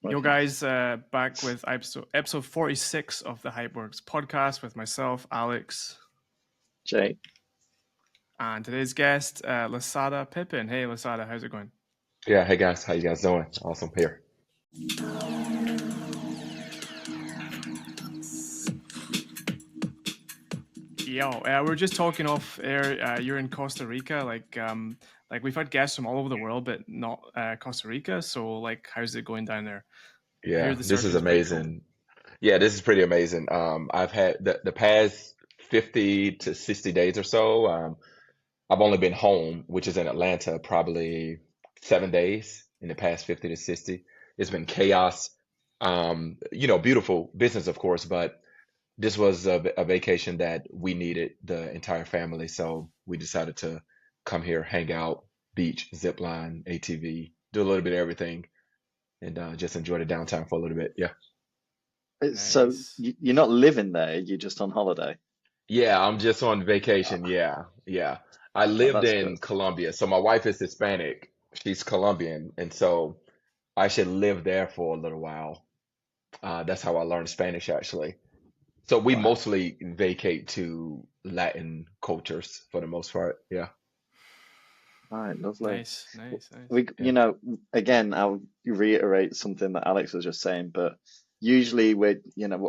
Yo, Okay. guys, back with episode 46 of the HYPEWORKS podcast with myself, Alex, Jay. and today's guest, Lasada Pippen. Hey, Lasada, how's it going? Yeah, hey guys, how you guys doing? Awesome here. Yo, we're just talking off air. You're in Costa Rica, like we've had guests from all over the world, but not Costa Rica. So, like, how's it going down there? I hear Yeah, the this surfing is is pretty cool. amazing. Yeah, this is pretty amazing. I've had the past 50 to 60 days or so. I've only been home, which is in Atlanta, probably 7 days in the past 50 to 60. It's been chaos. Beautiful business, of course, but this was a vacation that we needed, the entire family. So we decided to come here, hang out, beach, zip line, ATV, do a little bit of everything, and just enjoy the downtime for a little bit. Yeah. So Nice. you're not living there, you're just on holiday. Yeah, I'm just on vacation. Ah, Yeah. Yeah. I lived that's in good. Colombia. So my wife is Hispanic. She's Colombian. And so I should live there for a little while. That's how I learned Spanish, actually. So we Wow. mostly vacate to Latin cultures for the most part. Yeah. All right, lovely. Nice, nice, nice. We, Yeah. again, I'll reiterate something that Alex was just saying, but usually we're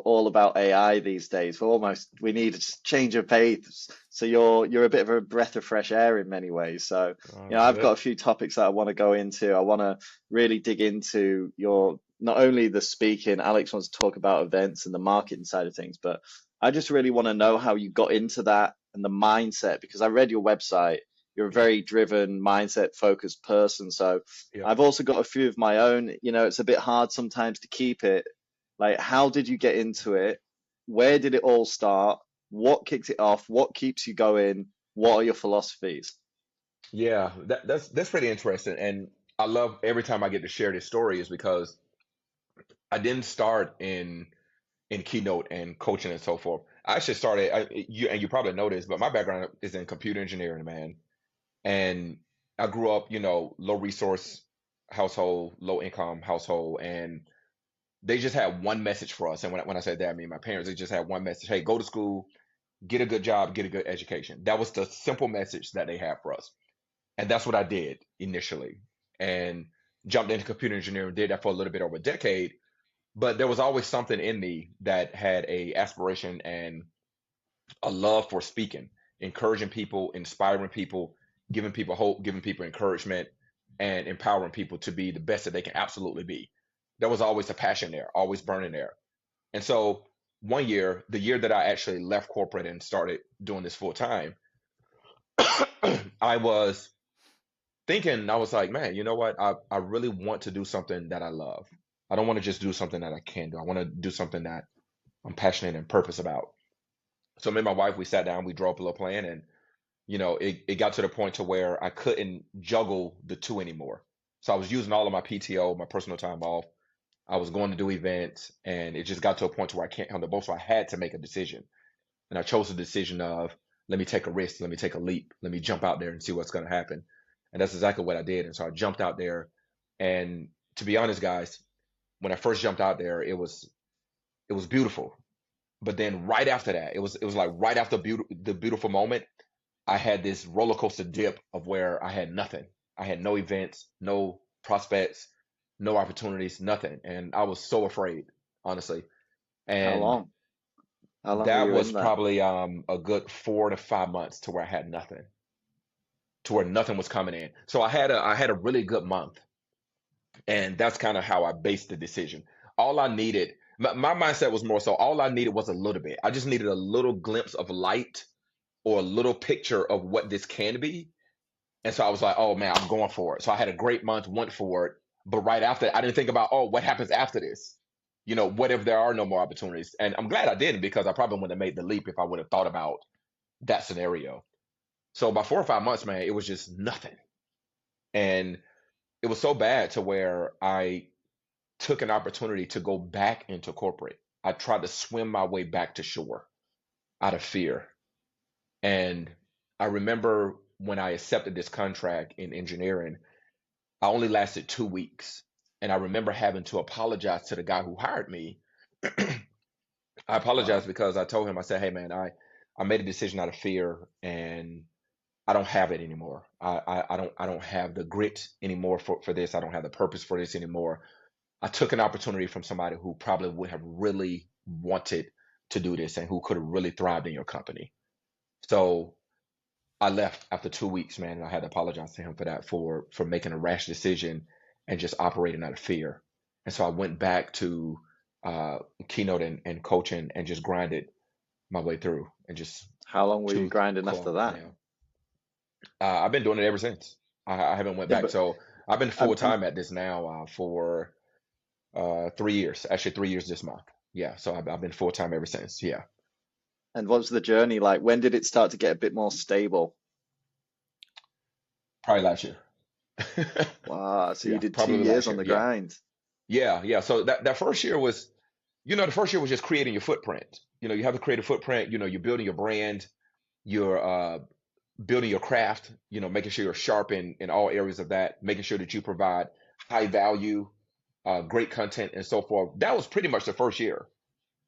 all about AI these days. We need a change of pace. So you're a bit of a breath of fresh air in many ways. So, I've got Good. a few topics that I want to go into. I want to really dig into your not only the speaking, Alex wants to talk about events and the marketing side of things, but I just really want to know how you got into that and the mindset because I read your website. You're a Yeah. very driven, mindset focused person. So Yeah. I've also got a few of my own. It's a bit hard sometimes to keep it. Like, how did you get into it? Where did it all start? What kicks it off? What keeps you going? What are your philosophies? Yeah. That's pretty interesting. And I love every time I get to share this story is because I didn't start in keynote and coaching and so forth. I actually started, you probably noticed, but my background is in computer engineering, man. And I grew up, low resource household, low income household, and they just had one message for us. And when I say that, I mean my parents, they just had one message: hey, go to school, get a good job, get a good education. That was the simple message that they had for us. And that's what I did initially. And jumped into computer engineering, did that for a little bit over a decade. But there was always something in me that had a aspiration and a love for speaking, encouraging people, inspiring people, giving people hope, giving people encouragement, and empowering people to be the best that they can absolutely be. There was always a passion there, always burning there. And so one year, the year that I actually left corporate and started doing this full time, I was thinking, I was like, man, you know what? I really want to do something that I love. I don't want to just do something that I can do. I want to do something that I'm passionate and purpose about. So me and my wife, we sat down, we drew up a little plan, and it got to the point to where I couldn't juggle the two anymore. So I was using all of my PTO, my personal time off. I was going to do events, and it just got to a point to where I can't handle both. So I had to make a decision, and I chose the decision of let me take a risk, let me take a leap, let me jump out there and see what's going to happen. And that's exactly what I did. And so I jumped out there, and to be honest, guys, when I first jumped out there, it was beautiful. But then right after that, it was like right after the beautiful moment, I had this roller coaster dip of where I had nothing. I had no events, no prospects, no opportunities, nothing. And I was so afraid, honestly. How And long? How long were that you was in there? probably a good 4 to 5 months to where I had nothing, to where nothing was coming in. So I had a really good month. And that's kind of how I based the decision. All I needed, my mindset was more so all I needed was a little bit. I just needed a little glimpse of light or a little picture of what this can be. And so I was like, oh man, I'm going for it. So I had a great month, went for it. But right after, I didn't think about, oh, what happens after this? What if there are no more opportunities? And I'm glad I didn't because I probably wouldn't have made the leap if I would have thought about that scenario. So by 4 or 5 months, man, it was just nothing. And it was so bad to where I took an opportunity to go back into corporate. I tried to swim my way back to shore out of fear. And I remember when I accepted this contract in engineering, I only lasted 2 weeks. And I remember having to apologize to the guy who hired me. I apologized Wow. because I told him, I said, hey man, I made a decision out of fear and I don't have it anymore. I don't have the grit anymore for this. I don't have the purpose for this anymore. I took an opportunity from somebody who probably would have really wanted to do this and who could have really thrived in your company. So I left after 2 weeks, man, and I had to apologize to him for that, for making a rash decision and just operating out of fear. And so I went back to uh, keynote and coaching and just grinded my way through and just How long were you tooth grinding after comb that? nail. I've been doing it ever since. I haven't went Yeah, back. but So I've been full and time at this now for 3 years. Actually, 3 years this month. Yeah. So I've been full time ever since. Yeah. what was the journey like? When did it start to get a bit more stable? Probably last year. Wow, so you Yeah. did two Probably years last on year. the Yeah. grind. Yeah. Yeah. So that first year was, the first year was just creating your footprint. You have to create a footprint. You're building your brand. You're building your craft. Making sure you're sharp in all areas of that. Making sure that you provide high value, great content, and so forth. That was pretty much the first year,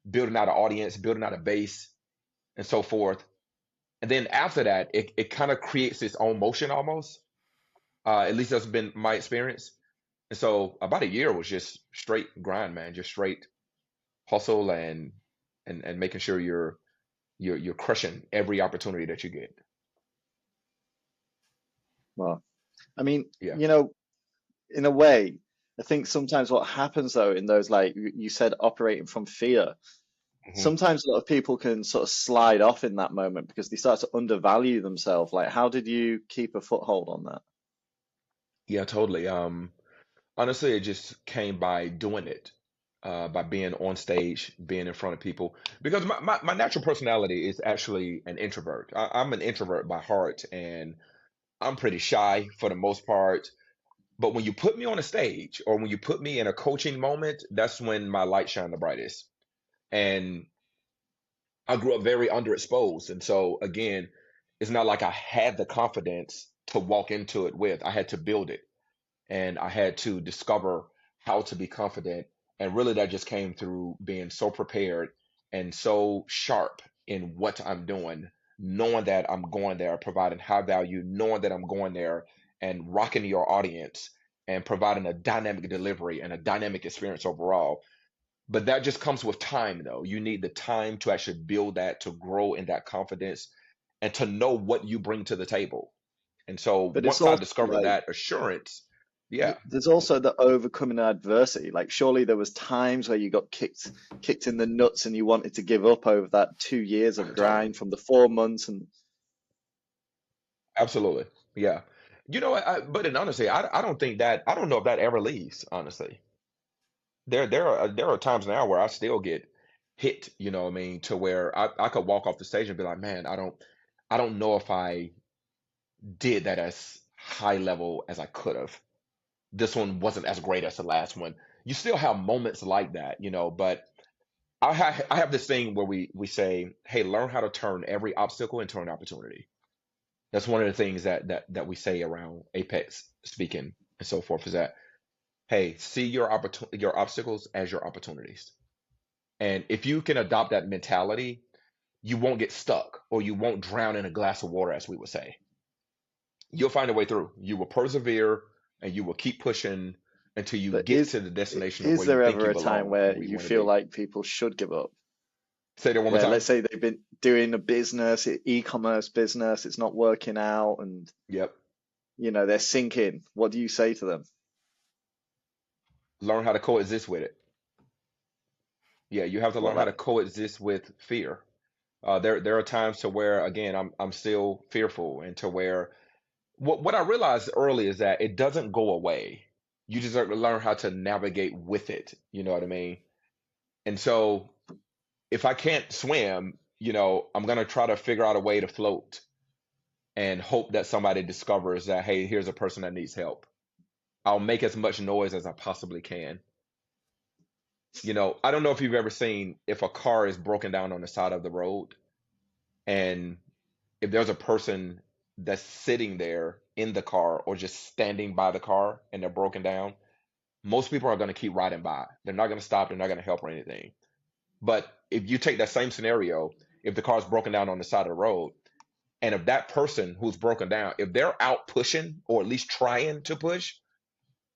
building out an audience, building out a base, and so forth. And then after that, it kind of creates its own motion almost. At least that's been my experience. And so about a year was just straight grind, man, just straight hustle and making sure you're crushing every opportunity that you get. Well, I mean, Yeah. in a way, I think sometimes what happens though in those, like you said, operating from fear, hmm sometimes a lot of people can sort of slide off in that moment because they start to undervalue themselves. Like, how did you keep a foothold on that? Yeah, totally. Honestly, it just came by doing it, by being on stage, being in front of people. Because my natural personality is actually an introvert. I'm an introvert by heart, and I'm pretty shy for the most part. But when you put me on a stage or when you put me in a coaching moment, that's when my light shine the brightest. And I grew up very underexposed. And so again, it's not like I had the confidence to walk into it with. I had to build it and I had to discover how to be confident. And really that just came through being so prepared and so sharp in what I'm doing, knowing that I'm going there, providing high value, knowing that I'm going there and rocking your audience and providing a dynamic delivery and a dynamic experience overall. But that just comes with time, though. You need the time to actually build that, to grow in that confidence, and to know what you bring to the table. And so But it's once I also discovered like that assurance, yeah, there's also the overcoming adversity. Like, surely there was times where you got kicked in the nuts and you wanted to give up over that 2 years of totally, grind from the 4 months and absolutely, yeah. But in honesty, I don't think that I don't know if that ever leaves. Honestly, there are times now where I still get hit. You know what I mean? To where I could walk off the stage and be like, man, I don't know if I did that as high level as I could have. This one wasn't as great as the last one. You still have moments like that, but I have this thing where we say, hey, learn how to turn every obstacle into an opportunity. That's one of the things that we say around Apex speaking and so forth is that, hey, see your obstacles as your opportunities. And if you can adopt that mentality, you won't get stuck or you won't drown in a glass of water, as we would say. You'll find a way through. You will persevere and you will keep pushing until you but get to the destination of is where you there think ever you a time belong and where where you you want to feel be. like people should give up? Say that one more Where, time. let's say they've been doing a business, e-commerce business, it's not working out, and Yep. they're sinking. What do you say to them? Learn how to coexist with it. Yeah, you have to What, learn how like, to coexist with fear. There are times to where again I'm still fearful and to where what I realized early is that it doesn't go away. You just have to learn how to navigate with it. You know what I mean? And so if I can't swim, I'm gonna try to figure out a way to float and hope that somebody discovers that, hey, here's a person that needs help. I'll make as much noise as I possibly can. I don't know if you've ever seen if a car is broken down on the side of the road and if there's a person that's sitting there in the car or just standing by the car and they're broken down, most people are going to keep riding by. They're not going to stop. They're not going to help or anything. But if you take that same scenario, if the car's broken down on the side of the road, and if that person who's broken down, if they're out pushing or at least trying to push,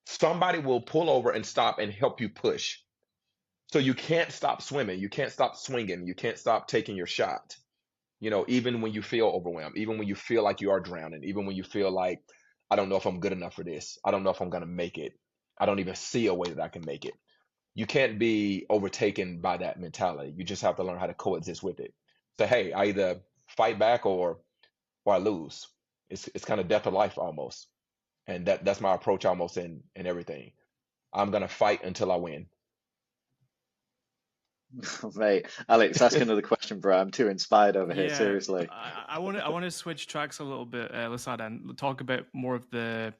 somebody will pull over and stop and help you push. So you can't stop swimming. You can't stop swinging. You can't stop taking your shot. Even when you feel overwhelmed, even when you feel like you are drowning, even when you feel like, I don't know if I'm good enough for this. I don't know if I'm going to make it. I don't even see a way that I can make it. You can't be overtaken by that mentality. You just have to learn how to coexist with it. So, hey, I either fight back or I lose. It's kind of death or life almost. And that's my approach almost in everything. I'm going to fight until I win. Mate, Alex, ask another question, bro. I'm too inspired over here, Yeah, seriously. I want to switch tracks a little bit, Lasada, and talk about more of the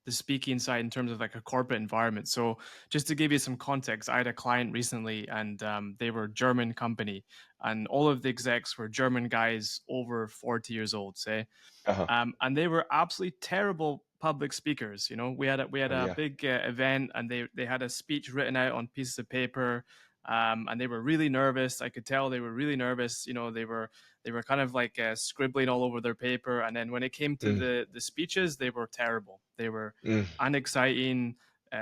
speaking side in terms of like a corporate environment. So just to give you some context, I had a client recently, and they were a German company, and all of the execs were German guys over 40 years old, say, Uh-huh. and they were absolutely terrible public speakers. We had a Yeah. big event, and they had a speech written out on pieces of paper. And they were really nervous. I could tell they were really nervous. They were kind of like scribbling all over their paper. And then when it came to Mm, the speeches, they were terrible. They were mm, unexciting,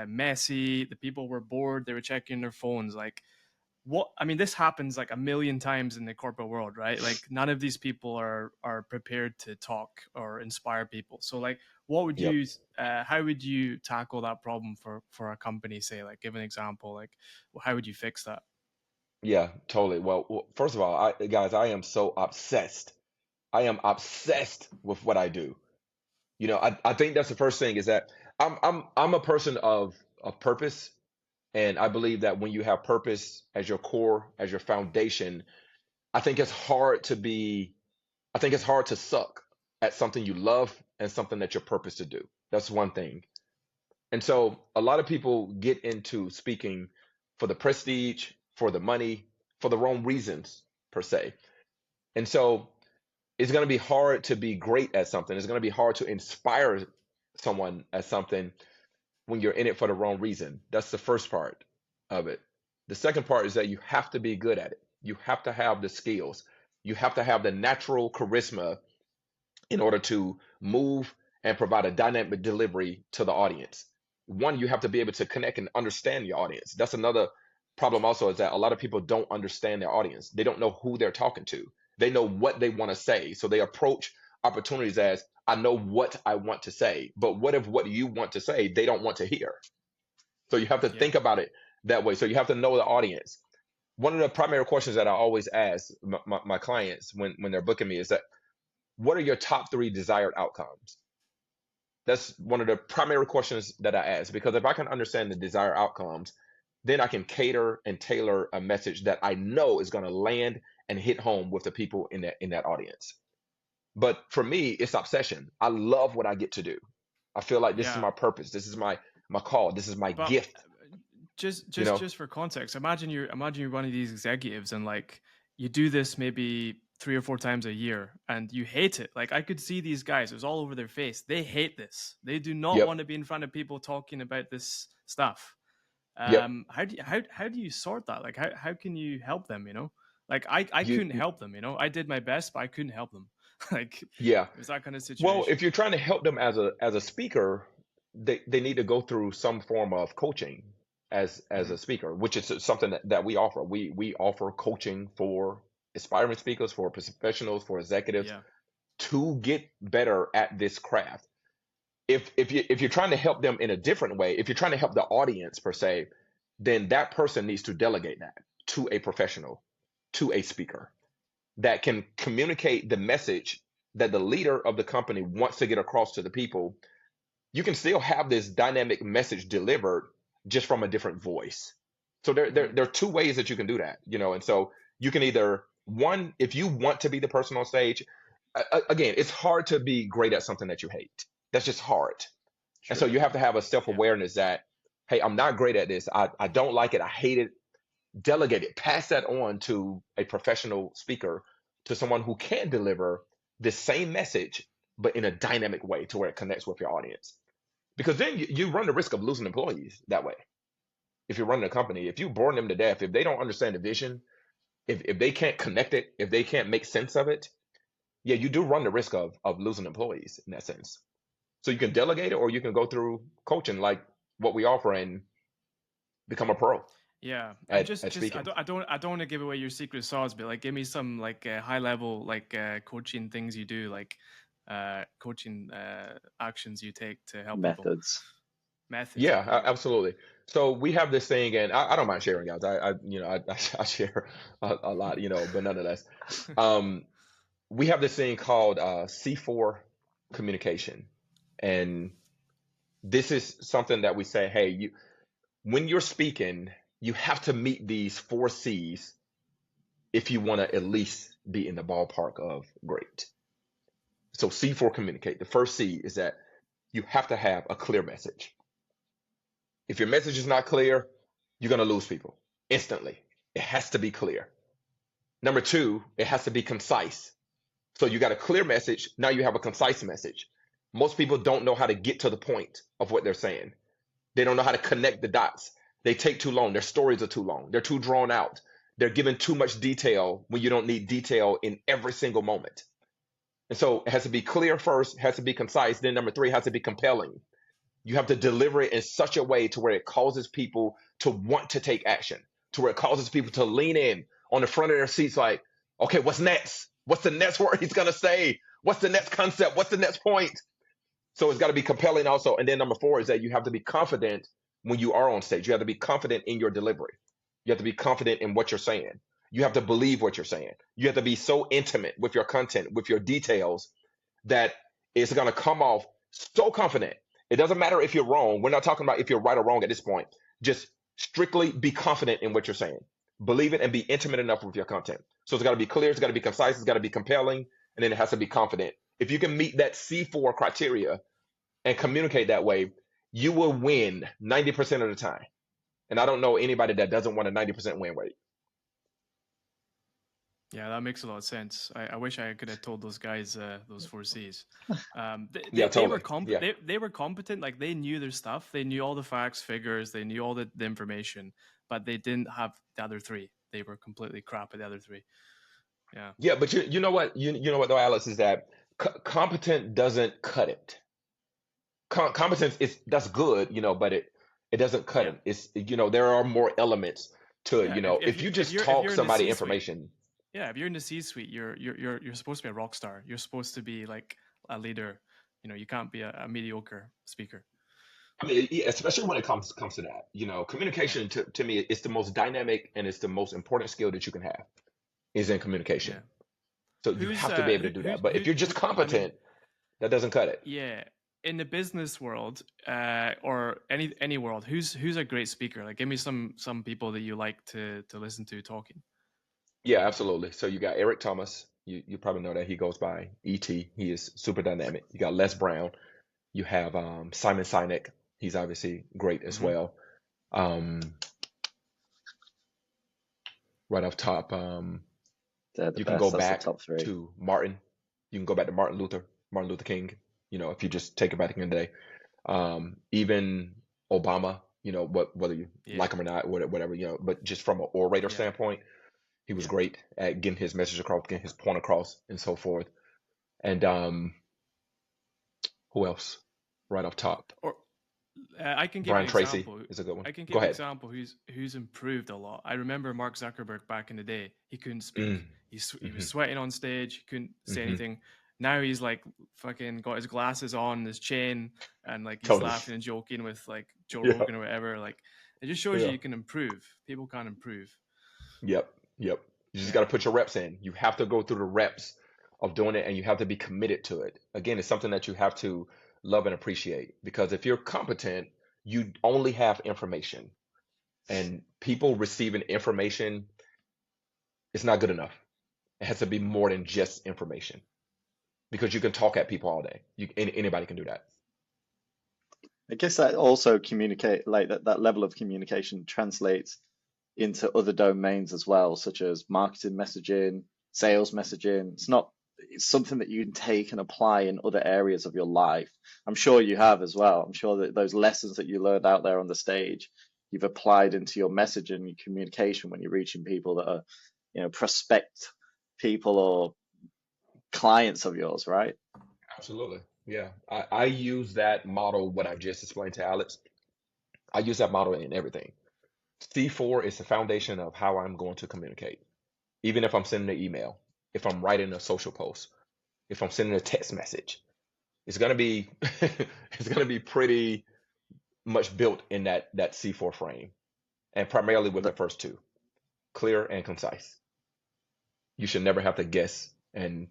messy. The people were bored. They were checking their phones. Like, what? I mean, this happens like a million times in the corporate world, right? Like, none of these people are prepared to talk or inspire people. So, like, what would yep. you how would you tackle that problem for a company? Say, like, give an example. Like, how would you fix that? Yeah, totally. Well, first of all, guys, I am so obsessed. I am obsessed with what I do. I think that's the first thing is that I'm a person of purpose, and I believe that when you have purpose as your core, as your foundation, I think it's hard to be I think it's hard to suck at something you love and something that you're purpose to do. That's one thing. And so a lot of people get into speaking for the prestige, for the money, for the wrong reasons per se. And so it's going to be hard to be great at something. It's going to be hard to inspire someone at something when you're in it for the wrong reason. That's the first part of it. The second part is that you have to be good at it. You have to have the skills. You have to have the natural charisma in order to move and provide a dynamic delivery to the audience. One, you have to be able to connect and understand your audience. That's another problem also, is that a lot of people don't understand their audience. They don't know who they're talking to. They know what they want to say. So they approach opportunities as, I know what I want to say, but what if what you want to say, they don't want to hear? So you have to Yeah, think about it that way. So you have to know the audience. One of the primary questions that I always ask my clients when they're booking me is that, what are your top three desired outcomes? That's one of the primary questions that I ask, because if I can understand the desired outcomes, then I can cater and tailor a message that I know is going to land and hit home with the people in that audience. But for me, it's obsession. I love what I get to do. I feel like this is yeah. my purpose. This is my call. This is my But gift. just You just know? just for context, imagine you're one of these executives, and like you do this maybe 3 or 4 times a year, and you hate it. Like, I could see these guys, it was all over their face. They hate this. They do not Yep. want to be in front of people talking about this stuff. Yep. How do you sort that? Like, how can you help them? Like, I You, couldn't help them. I did my best, but I couldn't help them. Like, yeah. it was that kind of Well, situation. if you're trying to help them as a speaker, they need to go through some form of coaching as Hmm. a speaker, which is something that we offer. We offer coaching for aspiring speakers, for professionals, for executives Yeah. to get better at this craft. If you're trying to help them in a different way, if you're trying to help the audience per se, then that person needs to delegate that to a professional, to a speaker that can communicate the message that the leader of the company wants to get across to the people. You can still have this dynamic message delivered just from a different voice. So Hmm. there are two ways that you can do that, and so you can either, one, if you want to be the person on stage, again, it's hard to be great at something that you hate. That's just hard. And so True. you have to have a Yeah. self-awareness that, hey, I'm not great at this. I don't like it. I hate it. Delegate it. Pass that on to a professional speaker, to someone who can deliver the same message, but in a dynamic way to where it connects with your audience. Because then you run the risk of losing employees that way. if you're running a company, if you bore them to death, if they don't understand the vision, if they can't connect it, if they can't make sense of it, yeah, you do run the risk of losing employees in that sense. So you can delegate it, or you can go through coaching like what we offer and become a pro Yeah, and at I speaking. don't want to give away your secret sauce, but like give me some like high level like coaching things you do, like coaching actions you take to help people. Methods. Methods, Yeah, yeah, there you go. absolutely. So we have this thing, and I don't mind sharing, guys. I share a lot, but nonetheless, um, we have this thing called C4 communication, and this is something that we say, hey, when you're speaking, you have to meet these four C's if you want to at least be in the ballpark of great. So C4 communicate. The first C is that you have to have a clear message. If your message is not clear, you're going to lose people instantly. It has to be clear. Number two, it has to be concise. So you got a clear message. Now you have a concise message. Most people don't know how to get to the point of what they're saying. They don't know how to connect the dots. They take too long. Their stories are too long. They're too drawn out. They're given too much detail when you don't need detail in every single moment. And so it has to be clear first, has to be concise. Then number three, has to be compelling. You have to deliver it in such a way to where it causes people to want to take action, to where it causes people to lean in on the front of their seats like, okay, what's next? What's the next word he's going to say? What's the next concept? What's the next point? So it's got to be compelling also. And then number four is that you have to be confident when you are on stage. You have to be confident in your delivery. You have to be confident in what you're saying. You have to believe what you're saying. You have to be so intimate with your content, with your details, that it's going to come off so confident. It doesn't matter if you're wrong. We're not talking about if you're right or wrong at this point. Just strictly be confident in what you're saying. Believe it and be intimate enough with your content. So it's got to be clear, it's got to be concise, it's got to be compelling, and then it has to be confident. If you can meet that C4 criteria and communicate that way, you will win 90% of the time. And I don't know anybody that doesn't want a 90% win rate. Yeah, that makes a lot of sense. I wish I could have told those guys those four C's. Yeah, They were totally. Yeah. they were competent. Like they knew their stuff. They knew all the facts, figures. They knew all the information, but they didn't have the other three. They were completely crap at the other three. Yeah. Yeah, but you know what? You know what though, Alex, is that competent doesn't cut it. Competence is that's good, but it doesn't cut Yeah. it. It's there are more elements to it. Yeah. If you just If talk you're in the somebody C-suite, information, yeah, if you're in the C-suite, you're supposed to be a rock star. You're supposed to be like a leader. You can't be a mediocre speaker. I mean, yeah, especially when it comes to that, Yeah. communication to me it's the most dynamic and it's the most important skill that you can have is in communication. Yeah. So you have to be able to do that. But if you're just I mean, competent, that doesn't cut it. yeah, in the business world, or any world, who's a great speaker? Like, give me some people that you like to listen to talking. Yeah, absolutely. So you got Eric Thomas. You probably know that he goes by ET. He is super dynamic. You got Les Brown. You have Simon Sinek. He's obviously great as Mm-hmm. well. Right off top, They're the you can go best. That's the back top three. to Martin. You can go back to Martin Luther King. If you just take it back in the day. Even Obama. Whether you Yeah. like him or not, whatever. But just from an orator Yeah. standpoint, he was Yeah. great at getting his message across, getting his point across, and so forth. And who else? Right off top, Or I can give you Brian an Tracy example. is a good one. I can Go give an ahead. example who's improved a lot. I remember Mark Zuckerberg back in the day. He couldn't speak. Mm, He hmm was sweating on stage. He couldn't say hmm anything. Now he's like fucking got his glasses on, his chain, and like he's Totally. laughing and joking with like Joe Yeah. Rogan or whatever. Like it just shows Yeah. you can improve. People can improve. Yep. Yep. You just Yeah. got to put your reps in. You have to go through the reps of doing it, and you have to be committed to it. Again, it's something that you have to love and appreciate, because if you're competent, you only have information, and people receiving information is not good enough. It has to be more than just information, because you can talk at people all day. Anybody can do that. I guess that also communicate like that level of communication translates into other domains as well, such as marketing messaging, sales messaging. It's something that you can take and apply in other areas of your life. I'm sure you have as well. I'm sure that those lessons that you learned out there on the stage, you've applied into your message and your communication when you're reaching people that are, prospect people or clients of yours, right? Absolutely. Yeah. I use that model, what I just explained to Alex. I use that model in everything. C4 is the foundation of how I'm going to communicate. Even if I'm sending an email, if I'm writing a social post, if I'm sending a text message, it's gonna be it's gonna be pretty much built in that C4 frame, and primarily with the first two, clear and concise. You should never have to guess and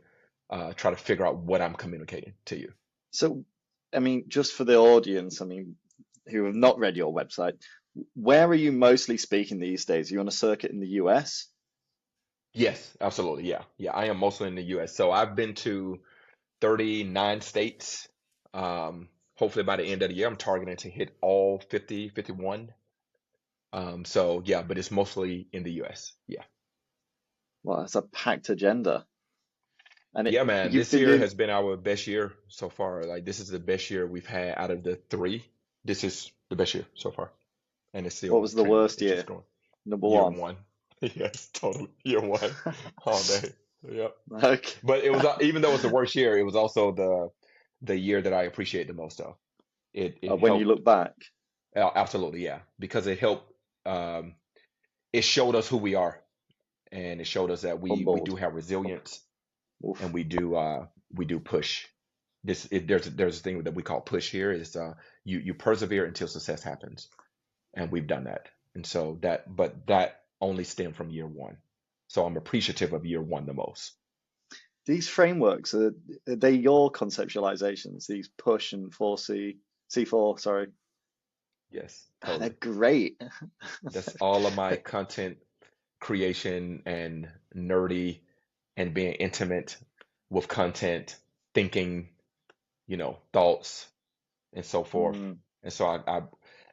try to figure out what I'm communicating to you. So, I mean, just for the audience, I mean, who have not read your website, where are you mostly speaking these days? Are you on a circuit in the US? Yes, absolutely. Yeah. Yeah. I am mostly in the US. So I've been to 39 states. Hopefully by the end of the year, I'm targeting to hit all 50, 51. So yeah, but it's mostly in the US. Yeah. Well, it's a packed agenda. And Yeah, man, you've this been year doing, has been our best year so far. Like this is the best year we've had out of the three. This is the best year so far, and it's what still was the trending. worst It's just year? going. Number Year one. one. Yes, totally. Year one, all day. Yep. Okay. But it was even though it was the worst year, it was also the year that I appreciate the most of. It When you helped. look back, Absolutely, yeah, because it helped. It showed us who we are, and it showed us that we humbled. do have resilience, and Oof. we do push. There's a thing that we call push here is you persevere until success happens, and we've done that. And so that only stemmed from year one. So I'm appreciative of year one the most. These frameworks, are they your conceptualizations? These push and 4C, C4, sorry. Yes, Ah, they're totally. great. That's all of my content creation and nerdy and being intimate with content, thinking, thoughts and so forth. Mm, And so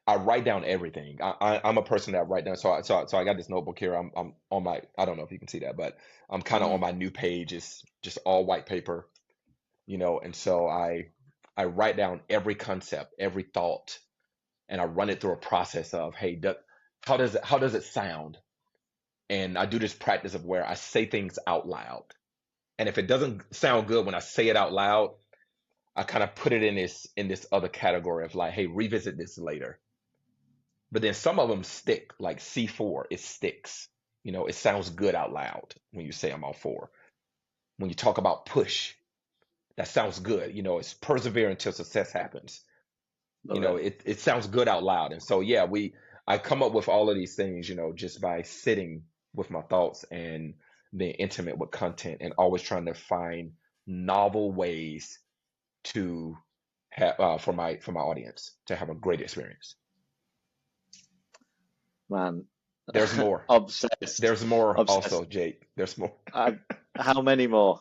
I write down everything. I'm a person that write down. So I got this notebook here. I'm on my. I don't know if you can see that, but I'm kind of on mm. my new page. It's just all white paper, And so I write down every concept, every thought, and I run it through a process of, hey, how does it sound? And I do this practice of where I say things out loud. And if it doesn't sound good when I say it out loud, I kind of put it in this other category of like, hey, revisit this later. But then some of them stick, like C4, it sticks. It sounds good out loud when you say I'm all for. When you talk about push, that sounds good. It's persevere until success happens. Love it. It sounds good out loud. And so yeah, I come up with all of these things, just by sitting with my thoughts and being intimate with content and always trying to find novel ways to have for my audience to have a great experience. Man, There's more. obsessed. There's more Obsessed. also, Jake. There's more. How many more?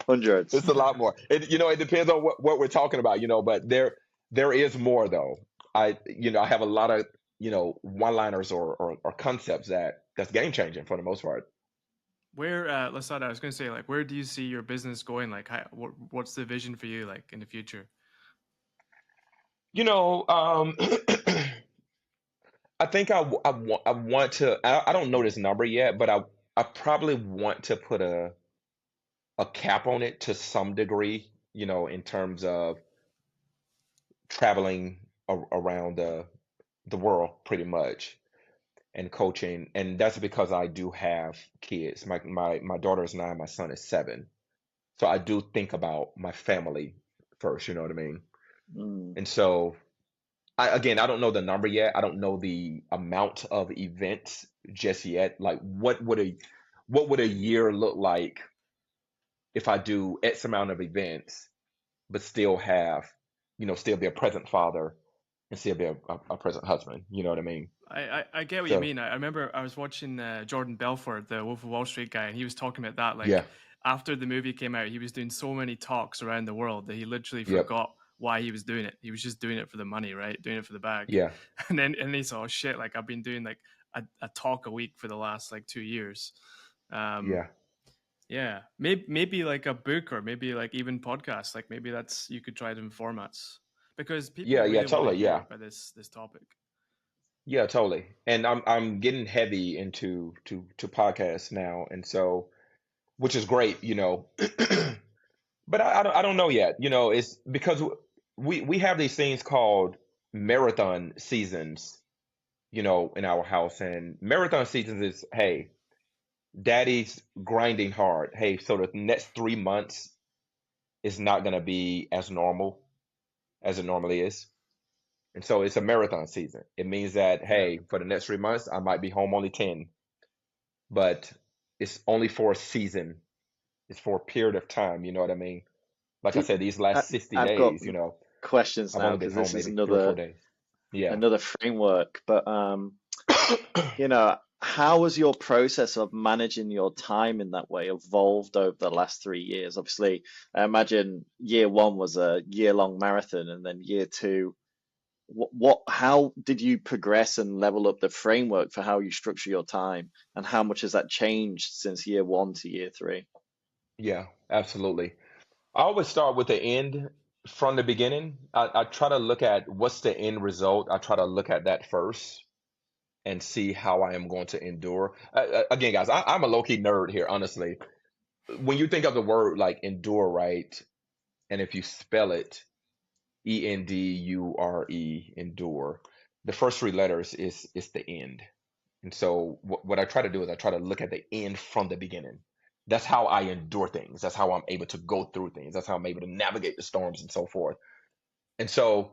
Hundreds. It's a lot more. It depends on what we're talking about, but there is more though. I have a lot of, one-liners or concepts that's game changing for the most part. Where, Lasada, I was going to say, like, where do you see your business going? Like, what's the vision for you, like, in the future? You know, um, I think I want to. I don't know this number yet, but I probably want to put a cap on it to some degree. In terms of traveling around the world, pretty much, and coaching, and that's because I do have kids. My daughter is 9, my son is 7, so I do think about my family first. You know what I mean? Mm, And so I don't know the number yet. I don't know the amount of events just yet. Like what would a year look like if I do X amount of events, but still still be a present father and still be a present husband. You know what I mean? I get what you So mean. I remember I was watching Jordan Belfort, the Wolf of Wall Street guy, and he was talking about that. yeah, Like, after the movie came out, he was doing so many talks around the world that he literally yep, forgot why he was doing it. He was just doing it for the money, right? Doing it for the bag. yeah, And he saw, oh, shit, like I've been doing like a talk a week for the last like 2 years. Um, yeah, yeah, maybe like a book or maybe like even podcasts. Like maybe you could try them formats because people yeah, really want to totally, hear yeah. about this topic. Yeah, totally. And I'm getting heavy into to podcasts now, and so which is great, But I don't know yet. It's because we have these things called marathon seasons, in our house. And marathon seasons is, hey, daddy's grinding hard. Hey, so the next 3 months is not going to be as normal as it normally is. And so it's a marathon season. It means that, Yeah. hey, for the next 3 months, I might be home only 10, but it's only for a season. It's for a period of time. You know what I mean? Like I Do, said, these I, last 60 I've got days, questions I've now only been because home this is maybe 3 or 4 days. Yeah. another framework. But how has your process of managing your time in that way evolved over the last 3 years? Obviously, I imagine year one was a year-long marathon, and then year two, how did you progress and level up the framework for how you structure your time, and how much has that changed since year one to year three? Yeah, absolutely. I always start with the end from the beginning. I try to look at what's the end result. I try to look at that first and see how I am going to endure. Again, guys, I'm a low-key nerd here, honestly. When you think of the word like endure, right? And if you spell it endure, endure, the first three letters is the end. And so what I try to do is I try to look at the end from the beginning. That's how I endure things. That's how I'm able to go through things. That's how I'm able to navigate the storms and so forth. And so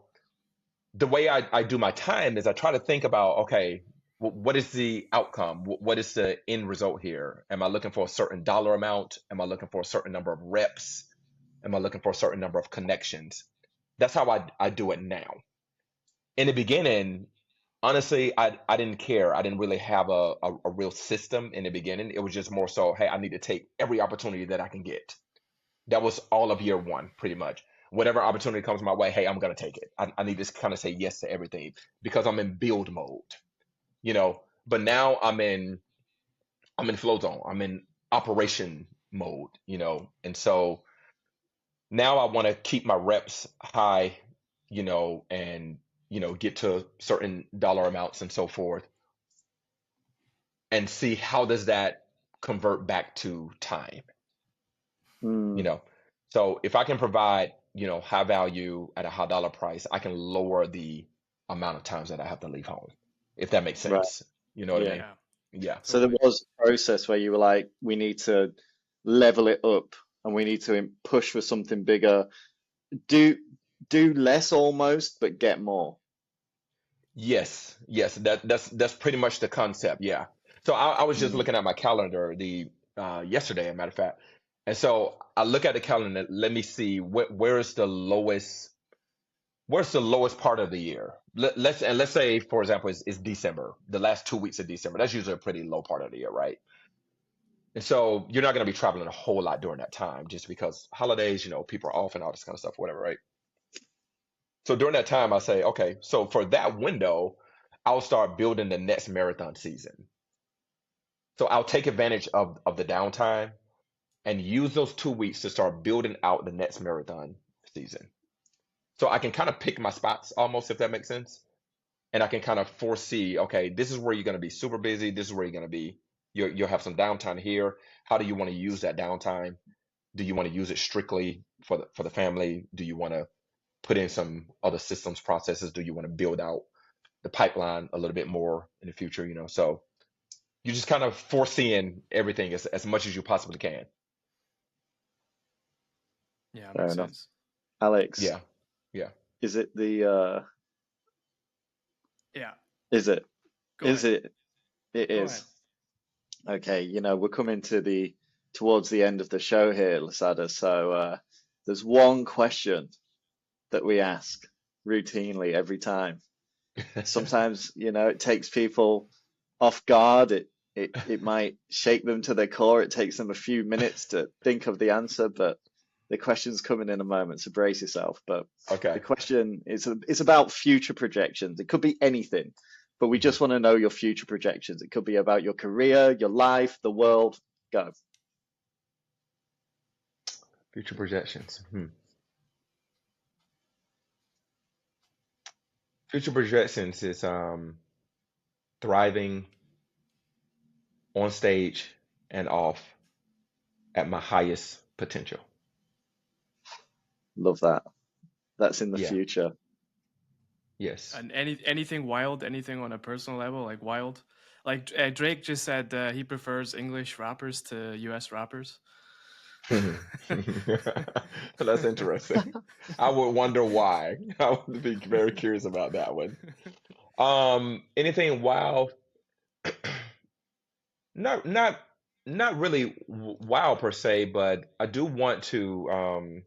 the way I do my time is I try to think about, okay, what is the outcome? What is the end result here? Am I looking for a certain dollar amount? Am I looking for a certain number of reps? Am I looking for a certain number of connections? That's how I do it now. In the beginning, honestly, I didn't care. I didn't really have a real system in the beginning. It was just more so, hey, I need to take every opportunity that I can get. That was all of year one, pretty much. Whatever opportunity comes my way, hey, I'm gonna take it. I need to kind of say yes to everything because I'm in build mode, But now I'm in flow zone. I'm in operation mode, And so now I want to keep my reps high, and get to certain dollar amounts and so forth and see how does that convert back to time, you Hmm, know. So if I can provide, high value at a high dollar price, I can lower the amount of times that I have to leave home, if that makes right. sense. You know what I Yeah. mean? Yeah. Yeah. So there Totally. was a process where you were like, we need to level it up and we need to push for something bigger. Do do less almost, but get more. Yes. Yes. That's pretty much the concept. Yeah. So I was just Mm, looking at my calendar yesterday, as a matter of fact. And so I look at the calendar, let me see where's the lowest part of the year? Let's say, for example, it's December, the last 2 weeks of December. That's usually a pretty low part of the year, right? And so you're not going to be traveling a whole lot during that time, just because holidays, people are off and all this kind of stuff, whatever, right? So during that time, I say, okay, so for that window, I'll start building the next marathon season. So I'll take advantage of the downtime and use those 2 weeks to start building out the next marathon season. So I can kind of pick my spots almost, if that makes sense. And I can kind of foresee, okay, this is where you're going to be super busy. This is where you're going to be. You'll have some downtime here. How do you want to use that downtime? Do you want to use it strictly for the family? Do you want to put in some other systems processes? Do you want to build out the pipeline a little bit more in the future? So you just kind of foreseeing everything as much as you possibly can. Yeah, fair makes enough. sense. Alex, Yeah, yeah. is it Yeah. is it Go is ahead. it it Go ahead. is. Okay, we're coming towards the end of the show here, Lasada. So there's one question that we ask routinely every time. Sometimes, it takes people off guard. It might shake them to their core. It takes them a few minutes to think of the answer, but the question's coming in a moment, so brace yourself. But the Okay. question is it's about future projections. It could be anything, but we Mhm. just want to know your future projections. It could be about your career, your life, the world. Go. Future projections. Future projections is thriving on stage and off at my highest potential. Love that. That's in the Yeah. future. Yes. And anything wild, anything on a personal level, like wild, like Drake just said he prefers English rappers to US rappers. That's interesting. I would wonder why. I would be very curious about that one. Anything wild? Not not not really wild per se, but I do want to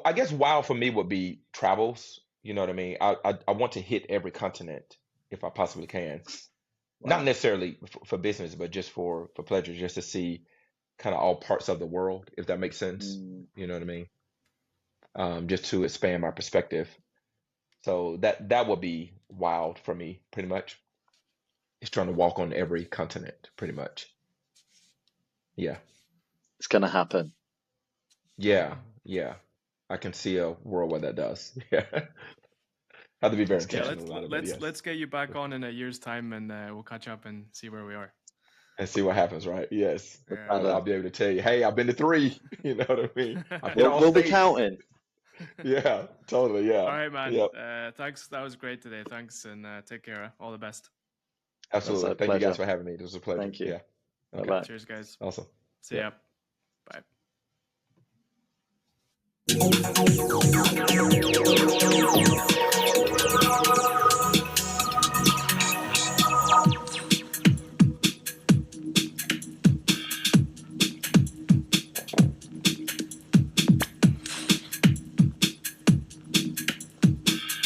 I guess wild for me would be travels. You know what I mean? I want to hit every continent if I possibly can. Not Wow. necessarily for business, but just for pleasure, just to see kind of all parts of the world, if that makes sense. Mm. You know what I mean? Just to expand my perspective. So that would be wild for me, pretty much. It's trying to walk on every continent, pretty much. Yeah, It's gonna happen. yeah, yeah. I can see a world where that does. Yeah, have to be very It's Yeah, good. intentional about it, but yes, let's get you back on in a year's time, and we'll catch up and see where we are. and see what happens, right? Yes, Yeah. I'll be able to tell you, hey, I've been to three. You know what I mean? I've been on We'll be stage. counting. Yeah, totally. All Yeah, right, man. yep, Thanks. That was great today. Thanks, and take care. All the best. That's absolutely. a Thank you guys pleasure. for having me. It was a pleasure. Thank you. Yeah. Bye Okay. bye. Cheers, guys. Awesome. See Yeah. ya. Bye.